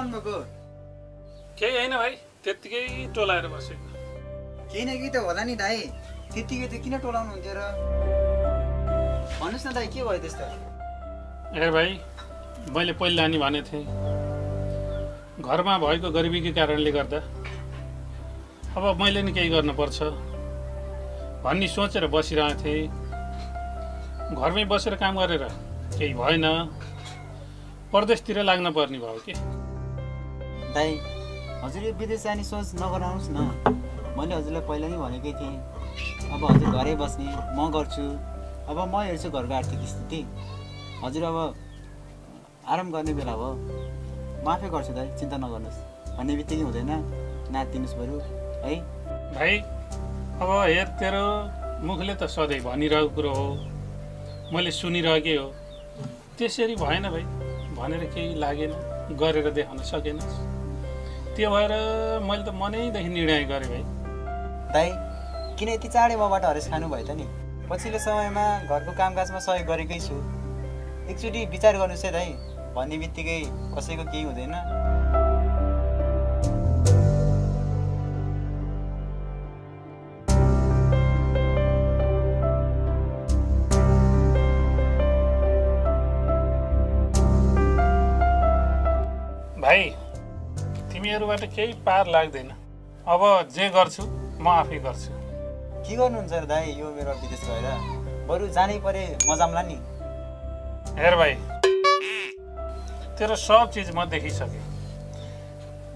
टोलाउनु भएको? केही होइन भाइ, त्यत्तिकै टोलाएर बसेको। केही न केही त होला नि दाइ, त्यत्तिकै त किन टोलाउनु हुन्थ्यो र? भन्नुहोस् न दाइ, के भयो त्यस्तो? हेर भाइ, मैले पहिला नि भनेको थिएँ, घरमा भएको गरिबीकै कारणले गर्दा अब मैले नि केही गर्नुपर्छ भन्ने सोचेर बसिरहेको थिएँ। घरमै बसेर काम गरेर केही भएन, परदेशतिर लाग्न पर्ने भयो कि। दाइ, हजुर यो विदेश जाने सोच नगराउनुहोस् न। मैले हजुरलाई पहिला नै भनेकै थिएँ, अब हजुर घरै बस्ने, म गर्छु, अब म हेर्छु घरको आर्थिक स्थिति। हजुर अब आराम गर्ने बेला हो, म आफै गर्छु दाइ, चिन्ता नगर्नुहोस् भन्ने बित्तिकै हुँदैन, नातिनुहोस् बरु है। भाइ अब हेर, तेरो मुखले त सधैँ भनिरहेको कुरो हो, मैले सुनिरहेकै हो, त्यसरी भएन भाइ भनेर केही लागेन, गरेर देखाउन सकेन। त्यो भएर मैले त मनैदेखि निर्णय गरेँ भाइ। दाइ, किन यति चाँडै मबाट हरेस खानुभयो त नि? पछिल्लो समयमा घरको कामकाजमा सहयोग गरेकै छु, एकचोटि विचार गर्नुहोस् है दाइ, भन्ने बित्तिकै कसैको केही हुँदैन। भाइ तिमीहरूबाट केही पार लाग्दैन, अब जे गर्छु म आफै गर्छु। के गर्नुहुन्छ र दाइ यो मेरो विदेश गएर? बरु जानै परे मजामला नि। हेर भाइ, तेरो सब चिज म देखिसकेँ,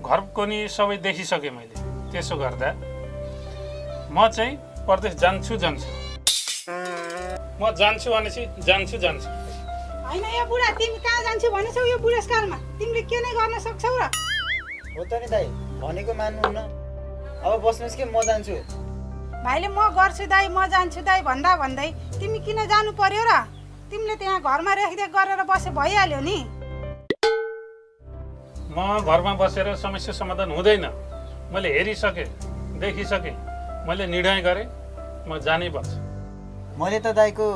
घरको नि सबै देखिसकेँ मैले। त्यसो गर्दा म चाहिँ परदेश जान्छु। म जान्छु भनेपछि जान्छु। होइन यो बुढा, तिमी कहाँ जान्छु भनेछौ यो बुढेसकालमा? तिमीले के नै गर्न सक्छौ र? हो त नि दाइ, भनेको मान्नुहुन्न। अब बस्नुहोस् कि म जान्छु। भाइले म गर्छु दाइ, म जान्छु दाइ भन्दै तिमी किन जानु पर्यो र? तिमीले त्यहाँ घरमा रेखदेख गरेर बसे भइहाल्यो नि। म घरमा बसेर समस्या समाधान हुँदैन। मैले हेरिसकेँ, देखिसकेँ, मैले निर्णय गरेँ, म जानै पर्छ। मैले त दाइको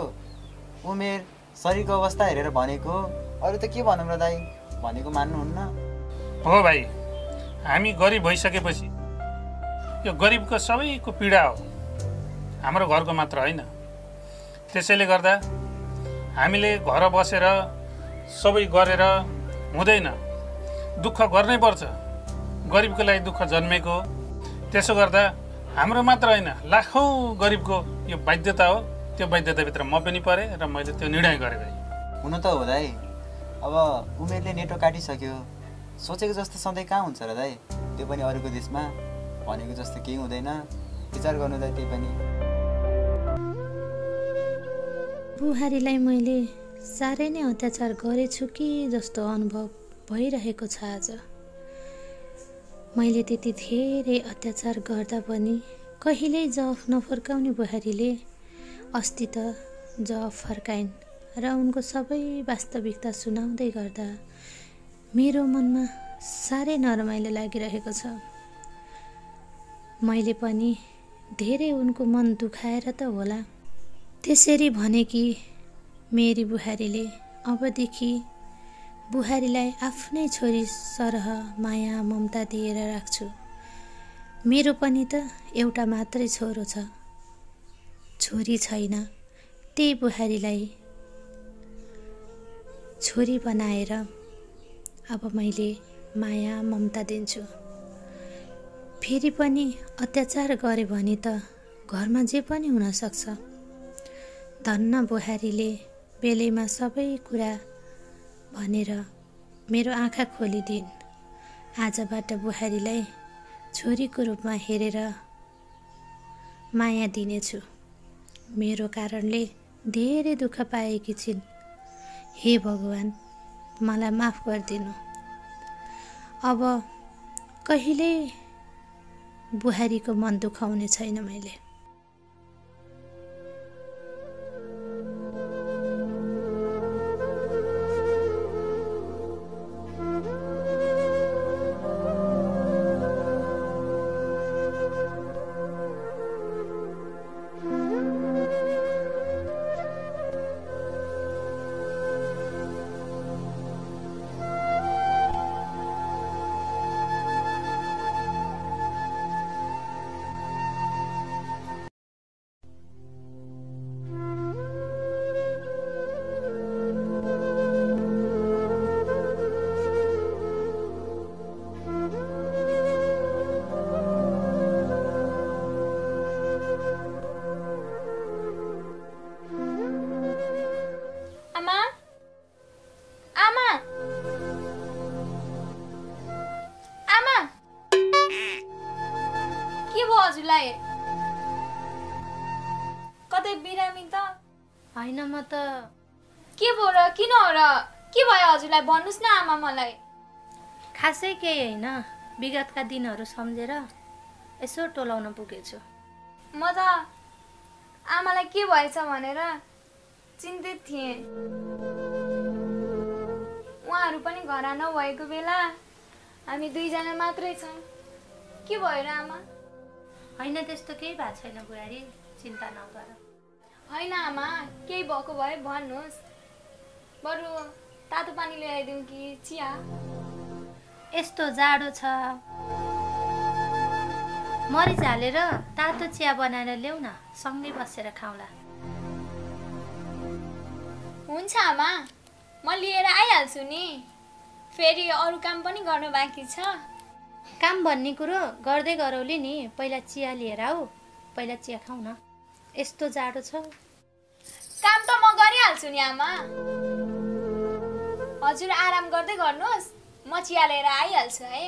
उमेर, शरीरको अवस्था हेरेर भनेको, अरू त के भनौँ र दाइ, भनेको मान्नुहुन्न। हो भाइ, हामी गरिब भइसकेपछि यो गरिबको सबैको पीडा हो, हाम्रो घरको मात्र होइन। त्यसैले गर्दा हामीले घर बसेर सबै गरेर हुँदैन, दुःख गर्नै पर्छ। गरिबको लागि दुःख जन्मेको। त्यसो गर्दा हाम्रो मात्र होइन, लाखौँ गरिबको यो बाध्यता हो। त्यो बाध्यताभित्र म पनि परेँ र मैले त्यो निर्णय गरेँ भाइ। हुन त हो दाइ, अब उमेरले नेटो काटिसक्यो, सोचेको जस्तो सधैँ कहाँ हुन्छ र दाइ? त्यो पनि अरूको देशमा, भनेको जस्तो केही हुँदैन। विचार गर्नु दाइ त्यही पनि। बुहारीलाई मैले साह्रै नै अत्याचार गरेछु कि जस्तो अनुभव भइरहेको छ आज। मैले त्यति धेरै अत्याचार गर्दा पनि कहिल्यै जवाफ नफर्काउने बुहारीले अस्ति त जवाफ फर्काइन् र उनको सबै वास्तविकता सुनाउँदै गर्दा मेरो मनमा साह्रै नरमाइलो लागिरहेको छ। मैले पनि धेरै उनको मन दुखाएर त होला त्यसरी भने कि मेरी बुहारीले अबदेखि बुहारीलाई आफ्नै छोरी सरह माया ममता दिएर राख्छु। मेरो पनि त एउटा मात्रै छोरो छ, छोरी छैन। त्यही बुहारीलाई छोरी बनाएर अब मैले माया ममता दिन्छु। फेरि पनि अत्याचार गरे भने त घरमा जे पनि हुन सक्छ। धन्न बुहारीले बेलैमा सबै कुरा भनेर मेरो आँखा खोलिदिन्। आजबाट बुहारीलाई छोरीको रूपमा हेरेर माया दिनेछु। मेरो कारणले धेरै दुःख पाएकी छिन्। हे भगवान्, मलाई माफ गरिदिनु। अब कहिल्यै बुहारीको मन दुखाउने छैन मैले। कतै बिरामी त होइन म त के भयो र किन हो र के भयो हजुरलाई भन्नुस् न आमा मलाई खासै केही होइन विगतका दिनहरू सम्झेर यसो टोलाउन पुगेछु म त आमालाई के भएछ भनेर चिन्तित थिएँ उहाँहरू पनि घर नभएको बेला हामी दुईजना मात्रै छौँ के भयो र आमा होइन त्यस्तो केही भएको छैन बुहारी चिन्ता नगर होइन आमा केही भएको भए भन्नुहोस् बरु तातो पानी ल्याइदिउँ कि चिया यस्तो जाडो छ मरिच हालेर तातो चिया बनाएर ल्याउ न सँगै बसेर खाउँला हुन्छ आमा म लिएर आइहाल्छु नि फेरि अरू काम पनि गर्नु बाँकी छ काम भन्ने कुरो गर्दै गरौली नि पहिला चिया लिएर आऊ पहिला चिया खाऊ न यस्तो जाडो छ काम त म गरिहाल्छु नि आमा हजुर आराम गर्दै गर्नुहोस् म चिया लिएर आइहाल्छु है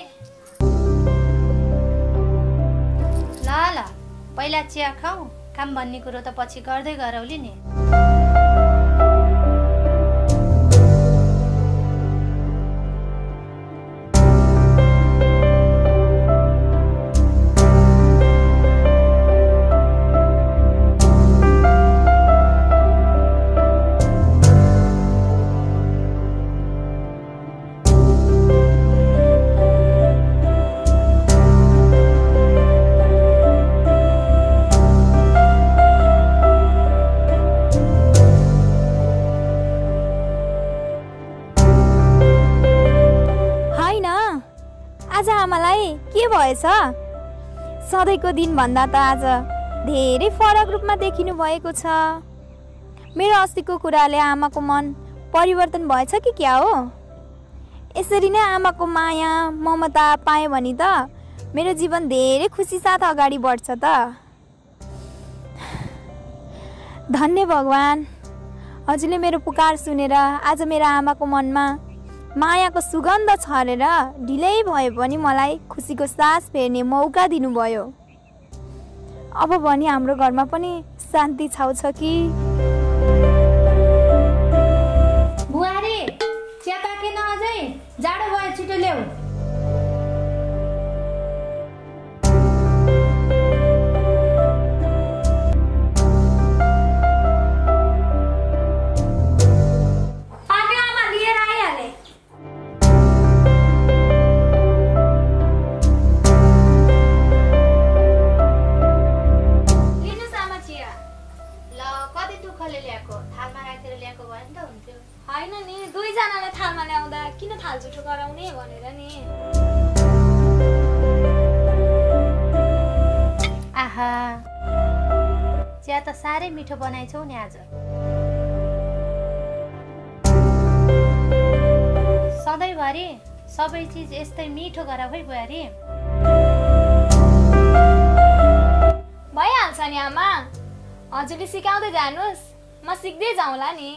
ल ल पहिला चिया खाऊ काम भन्ने कुरो त पछि गर्दै गरौली नि सधैँको दिन भन्दा त आज धेरै फरक रूपमा देखिनु भएको छ मेरो अस्तिको कुराले आमाको मन परिवर्तन भएछ कि क्या हो यसरी नै आमाको माया ममता पाएँ भने त मेरो जीवन धेरै खुसी साथ अगाडि बढ्छ त धन्य भगवान हजुरले मेरो पुकार सुनेर आज मेरो आमाको मनमा मायाको सुगन्ध छरेर ढिलै भए पनि मलाई खुसीको सास फेर्ने मौका दिनुभयो अब भने हाम्रो घरमा पनि शान्ति छाउँछ कि बुहारी चिया पाकेन अझै जाडो भयो छिटो ल्याऊ चिया त साह्रै मिठो बनाइछौ नि आज सधैँभरि सबै चिज यस्तै मिठो गर है बुहारी भइहाल्छ नि आमा हजुरले सिकाउँदै जानुहोस् म सिक्दै जाउँला नि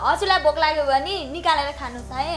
हजुरलाई भोक लाग्यो भने निकालेर खानुस् है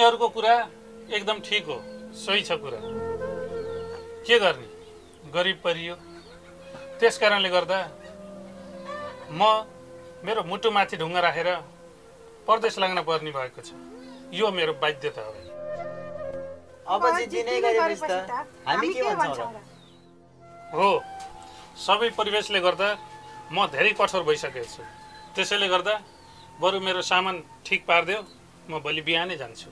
तिमीहरूको कुरा एकदम ठिक हो, सही छ कुरा। के गर्ने, गरिब परियो। त्यस कारणले गर्दा म मेरो मुटुमाथि ढुङ्गा राखेर परदेश लाग्न पर्ने भएको छ। यो मेरो बाध्यता हो। अब जिद्दी नै गरेपछि त हामी के भन्छौँ र? हो, सबै परिवेशले गर्दा म धेरै कठोर भइसकेको छु। त्यसैले गर्दा बरु मेरो सामान ठिक पारिदेऊ, म भोलि बिहानै जान्छु।